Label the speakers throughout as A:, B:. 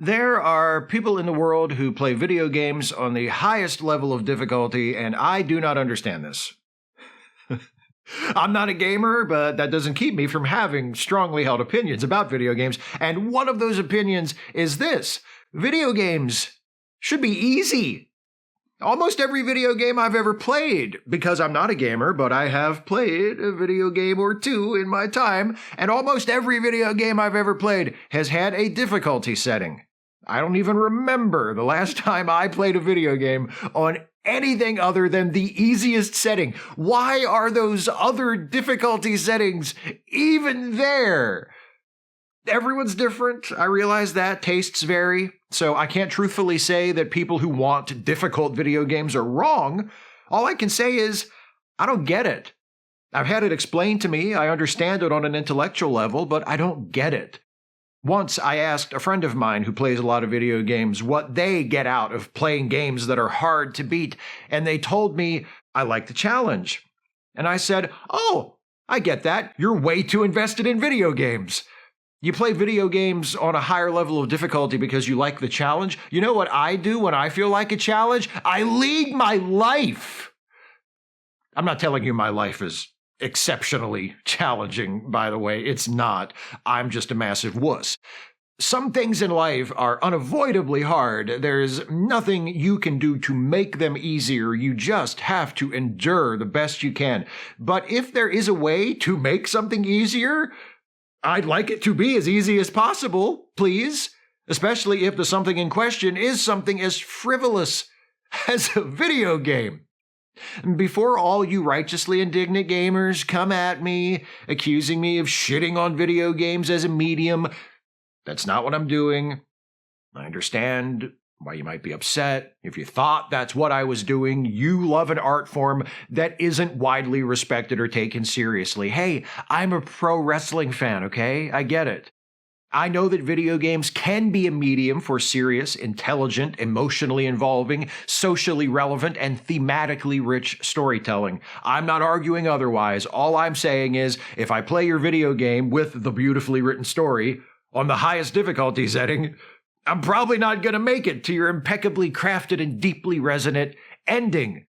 A: There are people in the world who play video games on the highest level of difficulty, and I do not understand this. I'm not a gamer, but that doesn't keep me from having strongly held opinions about video games, and one of those opinions is this: video games should be easy. Almost every video game I've ever played, because I'm not a gamer, but I have played a video game or two in my time, and almost every video game I've ever played has had a difficulty setting. I don't even remember the last time I played a video game on anything other than the easiest setting. Why are those other difficulty settings even there? Everyone's different. I realize that. Tastes vary. So I can't truthfully say that people who want difficult video games are wrong. All I can say is, I don't get it. I've had it explained to me. I understand it on an intellectual level, but I don't get it. Once I asked a friend of mine who plays a lot of video games what they get out of playing games that are hard to beat, and they told me, I like the challenge. And I said, oh, I get that. You're way too invested in video games. You play video games on a higher level of difficulty because you like the challenge. You know what I do when I feel like a challenge? I lead my life. I'm not telling you my life is exceptionally challenging, by the way. It's not. I'm just a massive wuss. Some things in life are unavoidably hard. There's nothing you can do to make them easier. You just have to endure the best you can. But if there is a way to make something easier, I'd like it to be as easy as possible, please. Especially if the something in question is something as frivolous as a video game. Before all you righteously indignant gamers come at me, accusing me of shitting on video games as a medium, that's not what I'm doing. I understand why you might be upset. If you thought that's what I was doing, you love an art form that isn't widely respected or taken seriously. Hey, I'm a pro wrestling fan, okay? I get it. I know that video games can be a medium for serious, intelligent, emotionally involving, socially relevant, and thematically rich storytelling. I'm not arguing otherwise. All I'm saying is, if I play your video game with the beautifully written story on the highest difficulty setting, I'm probably not going to make it to your impeccably crafted and deeply resonant ending.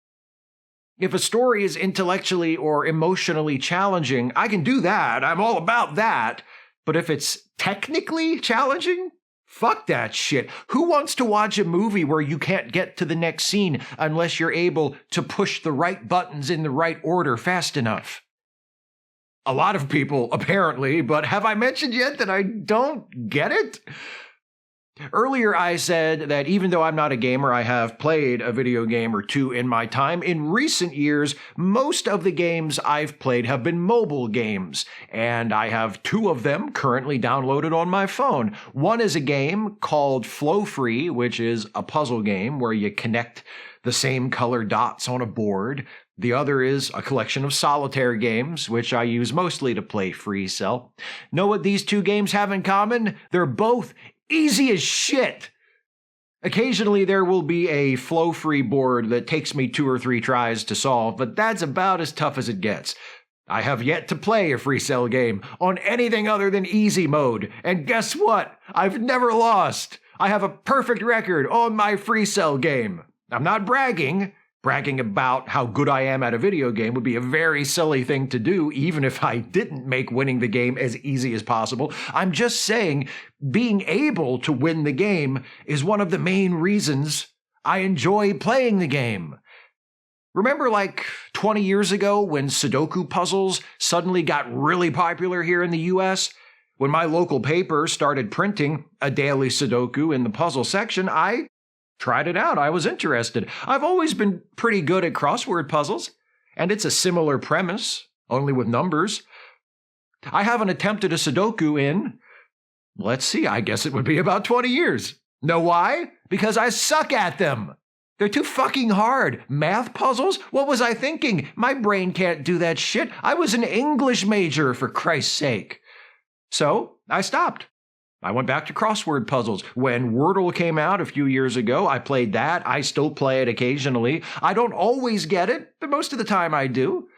A: If a story is intellectually or emotionally challenging, I can do that. I'm all about that. But if it's technically challenging, fuck that shit. Who wants to watch a movie where you can't get to the next scene unless you're able to push the right buttons in the right order fast enough? A lot of people, apparently, but have I mentioned yet that I don't get it? Earlier, I said that even though I'm not a gamer, I have played a video game or two in my time. In recent years, most of the games I've played have been mobile games, and I have two of them currently downloaded on my phone. One is a game called Flow Free, which is a puzzle game where you connect the same color dots on a board. The other is a collection of solitaire games, which I use mostly to play free cell. Know what these two games have in common? They're both easy as shit. Occasionally there will be a flow-free board that takes me 2 or 3 tries to solve, but that's about as tough as it gets. I have yet to play a free cell game on anything other than easy mode, and guess what? I've never lost. I have a perfect record on my free cell game. I'm not bragging. Bragging about how good I am at a video game would be a very silly thing to do, even if I didn't make winning the game as easy as possible. I'm just saying being able to win the game is one of the main reasons I enjoy playing the game. Remember like 20 years ago when Sudoku puzzles suddenly got really popular here in the US? When my local paper started printing a daily Sudoku in the puzzle section, I tried it out. I was interested. I've always been pretty good at crossword puzzles, and it's a similar premise, only with numbers. I haven't attempted a Sudoku in, let's see, I guess it would be about 20 years. Know why? Because I suck at them. They're too fucking hard. Math puzzles? What was I thinking? My brain can't do that shit. I was an English major, for Christ's sake. So I stopped. I went back to crossword puzzles. When Wordle came out a few years ago, I played that. I still play it occasionally. I don't always get it, but most of the time I do.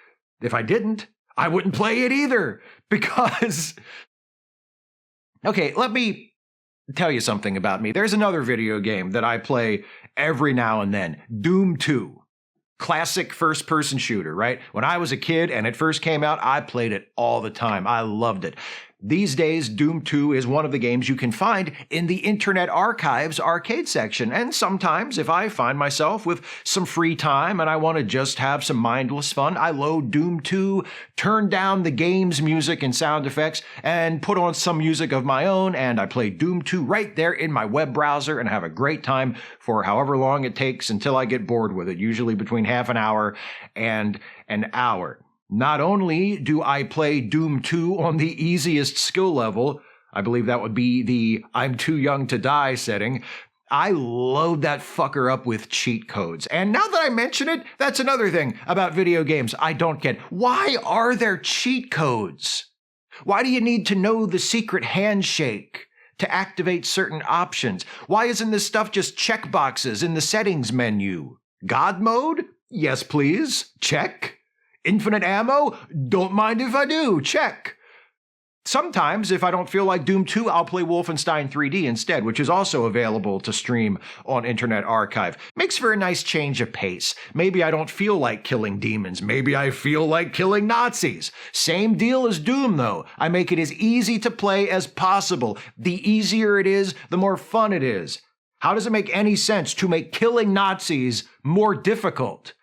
A: If I didn't, I wouldn't play it either. Because, okay, let me tell you something about me. There's another video game that I play every now and then, Doom 2. Classic first-person shooter, right? When I was a kid and it first came out, I played it all the time. I loved it. These days, Doom 2 is one of the games you can find in the Internet Archive's arcade section. And sometimes, if I find myself with some free time and I want to just have some mindless fun, I load Doom 2, turn down the game's music and sound effects, and put on some music of my own, and I play Doom 2 right there in my web browser and have a great time for however long it takes until I get bored with it, usually between half an hour and an hour. Not only do I play Doom 2 on the easiest skill level, I believe that would be the I'm too young to die setting, I load that fucker up with cheat codes. And now that I mention it, that's another thing about video games I don't get. Why are there cheat codes? Why do you need to know the secret handshake to activate certain options? Why isn't this stuff just checkboxes in the settings menu? God mode? Yes, please. Check. Infinite ammo? Don't mind if I do. Check. Sometimes, if I don't feel like Doom 2, I'll play Wolfenstein 3D instead, which is also available to stream on Internet Archive. Makes for a nice change of pace. Maybe I don't feel like killing demons. Maybe I feel like killing Nazis. Same deal as Doom, though. I make it as easy to play as possible. The easier it is, the more fun it is. How does it make any sense to make killing Nazis more difficult?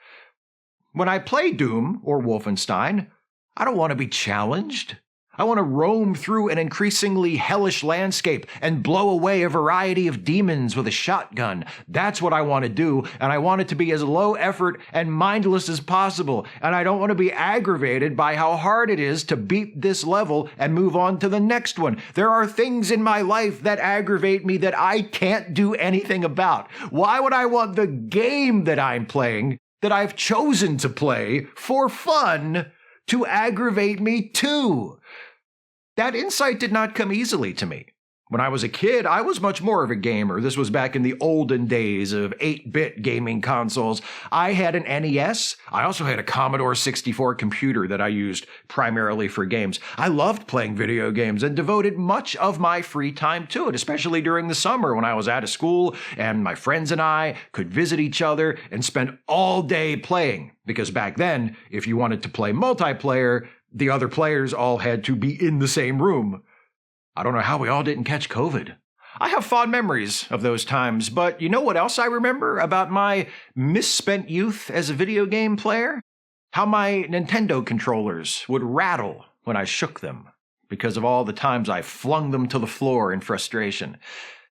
A: When I play Doom or Wolfenstein, I don't want to be challenged. I want to roam through an increasingly hellish landscape and blow away a variety of demons with a shotgun. That's what I want to do, and I want it to be as low effort and mindless as possible, and I don't want to be aggravated by how hard it is to beat this level and move on to the next one. There are things in my life that aggravate me that I can't do anything about. Why would I want the game that I'm playing, that I've chosen to play for fun, to aggravate me too? That insight did not come easily to me. When I was a kid, I was much more of a gamer. This was back in the olden days of 8-bit gaming consoles. I had an NES. I also had a Commodore 64 computer that I used primarily for games. I loved playing video games and devoted much of my free time to it, especially during the summer when I was out of school and my friends and I could visit each other and spend all day playing. Because back then, if you wanted to play multiplayer, the other players all had to be in the same room. I don't know how we all didn't catch COVID. I have fond memories of those times, but you know what else I remember about my misspent youth as a video game player? How my Nintendo controllers would rattle when I shook them, because of all the times I flung them to the floor in frustration.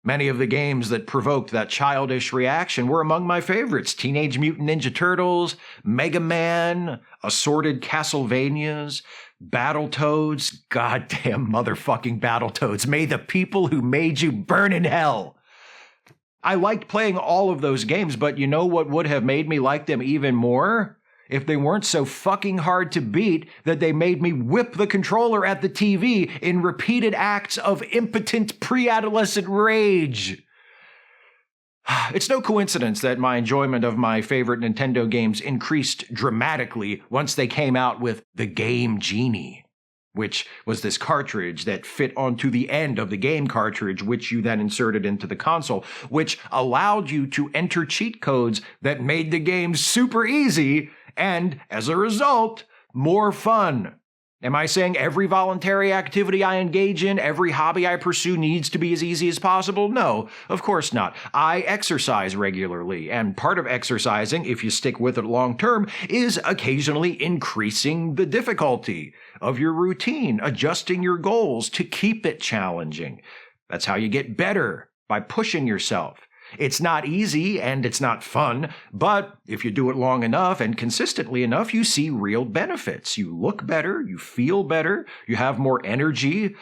A: Many of the games that provoked that childish reaction were among my favorites. Teenage Mutant Ninja Turtles, Mega Man, assorted Castlevanias, Battletoads, goddamn motherfucking Battletoads. May the people who made you burn in hell. I liked playing all of those games, but you know what would have made me like them even more? If they weren't so fucking hard to beat that they made me whip the controller at the TV in repeated acts of impotent pre-adolescent rage. It's no coincidence that my enjoyment of my favorite Nintendo games increased dramatically once they came out with the game Genie, which was this cartridge that fit onto the end of the game cartridge, which you then inserted into the console, which allowed you to enter cheat codes that made the game super easy and, as a result, more fun. Am I saying every voluntary activity I engage in, every hobby I pursue needs to be as easy as possible? No, of course not. I exercise regularly, and part of exercising, if you stick with it long term, is occasionally increasing the difficulty of your routine, adjusting your goals to keep it challenging. That's how you get better, by pushing yourself. It's not easy and it's not fun, but if you do it long enough and consistently enough, you see real benefits. You look better, you feel better, you have more energy.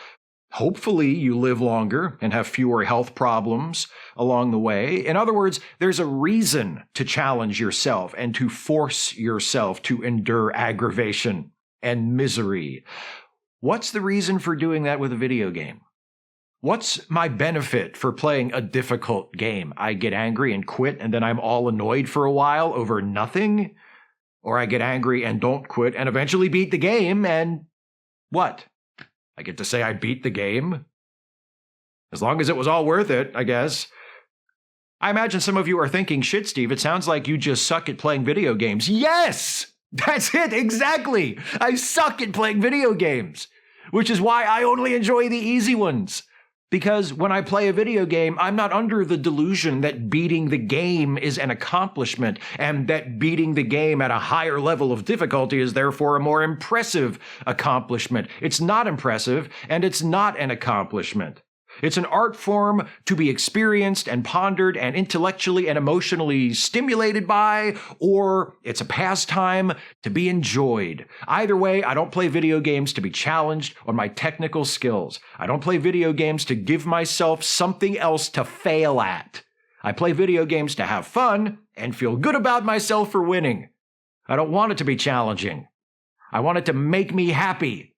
A: Hopefully you live longer and have fewer health problems along the way. In other words, there's a reason to challenge yourself and to force yourself to endure aggravation and misery. What's the reason for doing that with a video game? What's my benefit for playing a difficult game? I get angry and quit, and then I'm all annoyed for a while over nothing? Or I get angry and don't quit and eventually beat the game, and what? I get to say I beat the game? As long as it was all worth it, I guess. I imagine some of you are thinking, shit, Steve, it sounds like you just suck at playing video games. Yes! That's it, exactly! I suck at playing video games, which is why I only enjoy the easy ones. Because when I play a video game, I'm not under the delusion that beating the game is an accomplishment, and that beating the game at a higher level of difficulty is therefore a more impressive accomplishment. It's not impressive, and it's not an accomplishment. It's an art form to be experienced and pondered and intellectually and emotionally stimulated by, or it's a pastime to be enjoyed. Either way, I don't play video games to be challenged on my technical skills. I don't play video games to give myself something else to fail at. I play video games to have fun and feel good about myself for winning. I don't want it to be challenging. I want it to make me happy.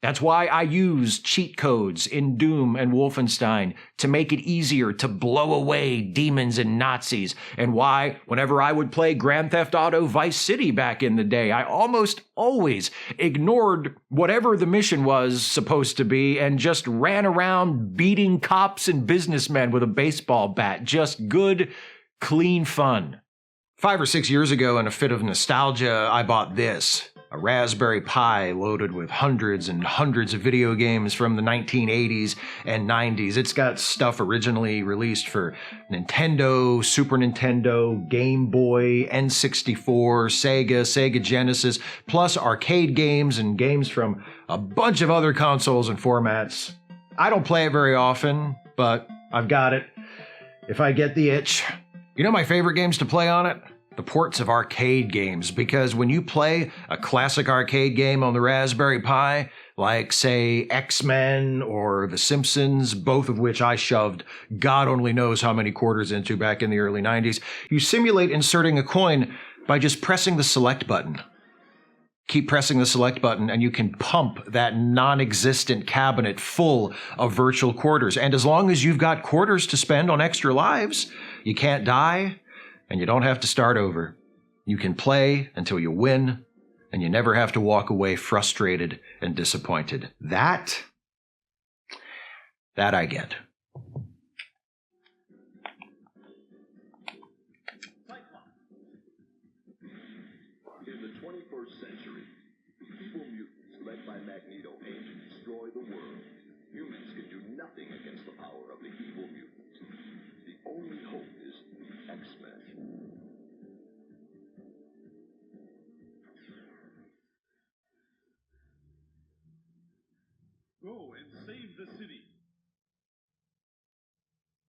A: That's why I use cheat codes in Doom and Wolfenstein to make it easier to blow away demons and Nazis, and why, whenever I would play Grand Theft Auto Vice City back in the day, I almost always ignored whatever the mission was supposed to be and just ran around beating cops and businessmen with a baseball bat. Just good, clean fun. 5 or 6 years ago, in a fit of nostalgia, I bought this. A Raspberry Pi loaded with hundreds and hundreds of video games from the 1980s and 90s. It's got stuff originally released for Nintendo, Super Nintendo, Game Boy, N64, Sega Genesis, plus arcade games and games from a bunch of other consoles and formats. I don't play it very often, but I've got it if I get the itch. You know my favorite games to play on it? The ports of arcade games, because when you play a classic arcade game on the Raspberry Pi, like, say, X-Men or The Simpsons, both of which I shoved God only knows how many quarters into back in the early 90s, you simulate inserting a coin by just pressing the select button. Keep pressing the select button and you can pump that non-existent cabinet full of virtual quarters. And as long as you've got quarters to spend on extra lives, you can't die, and you don't have to start over. You can play until you win, and you never have to walk away frustrated and disappointed. That I get.
B: In the 21st century, evil mutants led by Magneto aim to destroy the world. Humans can do nothing against the power of the evil.